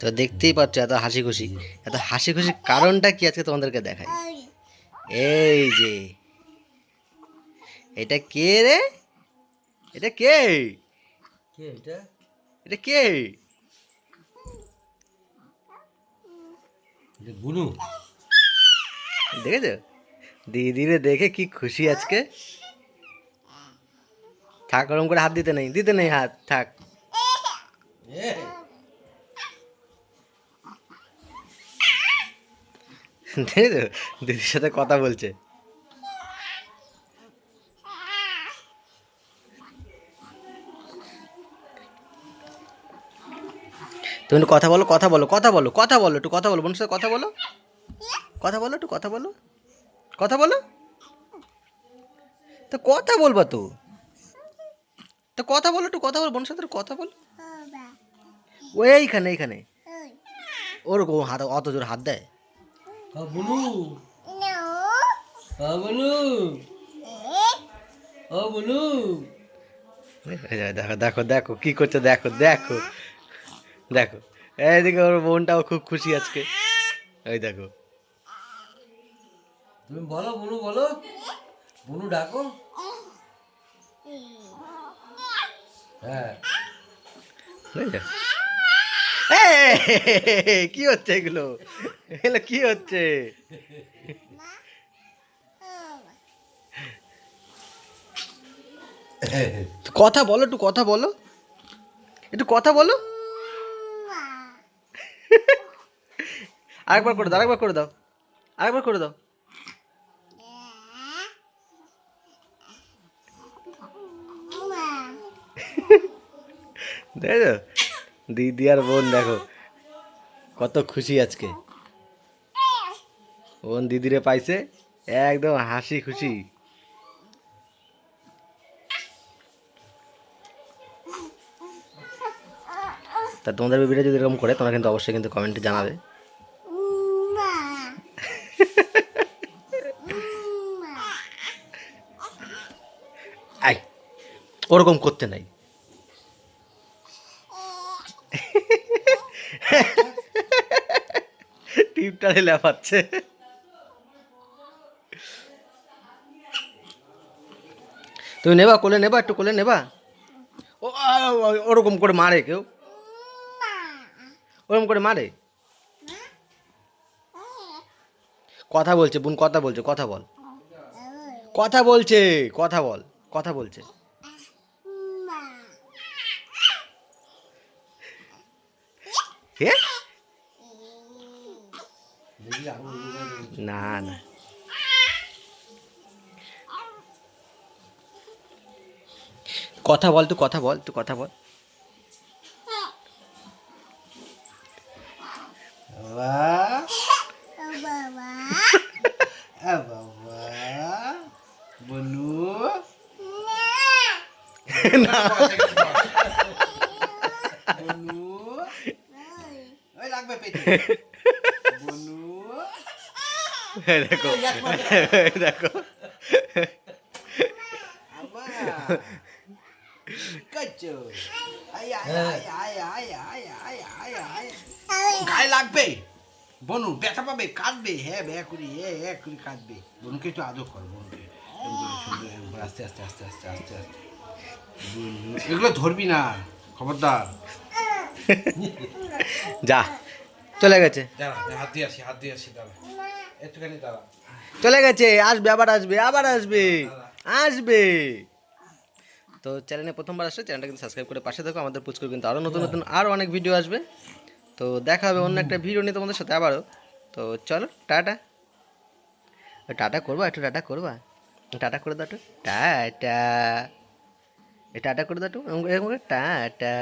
তো দেখতেই পাচ্ছ এত হাসি খুশি কারণটা কি আজকে তোমাদেরকে দেখাই। এই যে এটা কে রে, এটা কে, এটা কে? বুনু দেখেছো দিদিরে দেখে কি খুশি আজকে। থাক ওরম করে হাত দিতে নেই হাত থাক। দেখেছো দিদির সাথে কথা বলছে। তুমি একটু কথা বলো, একটু কথা বলো, বোনের সাথে কথা বলো, একটু কথা বলো, কথা বলো। তো কথা বলবা তো, কথা বলো, একটু কথা বলো, বোনের সাথে একটু কথা বলো। এইখানে ওরকম হাত, অত জোর হাত দেয়। বুনু বুনু ও বুনু দেখো দেখো দেখো কি করছে, দেখো দেখো দেখো। এইদিকে ওর বোনটাও খুব খুশি আজকে, এই দেখো। তুমি বলো বুনু, বলো বুনু ডাকো। হ্যাঁ বুঝলে? কি হচ্ছে এগুলো, এগুলো কি হচ্ছে? কথা বলো, একটু কথা বলো, একটু কথা বলো। আরেকবার করে দাও, আরেকবার করে দাও, আরেকবার করে দাও। দেখো দিদি আর বোন দেখো কত খুশি আজকে। বোন দিদিরে পাইছে, একদম হাসি খুশি। তা তোমাদের বেবিটা যদি এরকম করে তোমরা কিন্তু অবশ্যই কিন্তু কমেন্টে জানাবে। আই ওরকম করতে নাই। টিপটারে লেফাচ্ছে। তুমি নেবা, কোলে নেবা, একটু কোলে নেবা। ও ওরকম করে মারে কেউ, ওরকম করে মারে। কথা বলছে বোন, কথা বলছে, কথা বল, কথা বলছে, কথা বল, কথা বলছে। হে না না, কথা বল, তুই কথা বল, তুই কথা বল। বুনু না বুনু ওই লাগবে পেটে বুনু এই দেখো, এই দেখো আম্মা কাচ্চো আয় আয় আয় আয় আয় আয় আয় আয় গায়ে লাগবে বনু, ব্যথা পাবে, কাঁদবে, হ্যাঁ ব্যা করি, হ্যাঁ করি কাঁদবে। বনুকে একটু আদর কর, বনুকে সুন্দর সুন্দর আস্তে আস্তে আস্তে আস্তে আস্তে আস্তে। বুনু এগুলো ধরবি না, খবরদার। যা চলে গেছে, দাঁড়া হাত দিয়ে আসি দাঁড়া, একটুখানি দাঁড়া। চলে গেছে, আসবে, আবার আসবে, আবার আসবে, আসবে। তো চ্যানেলে প্রথমবার আসলে চ্যানেলটা কিন্তু সাবস্ক্রাইব করে পাশে থাকো। আমাদের পুচকুর কিন্তু আরও নতুন নতুন আরও অনেক ভিডিও আসবে। তো দেখা হবে অন্য একটা ভিডিও নিয়ে তোমাদের সাথে আবারও। তো চলো টাটা, টাটা করবা, একটু টাটা করবা, টাটা করে দাও একটু, টাটা, টাটা করে দাও একটু, এরকম করে টাটা।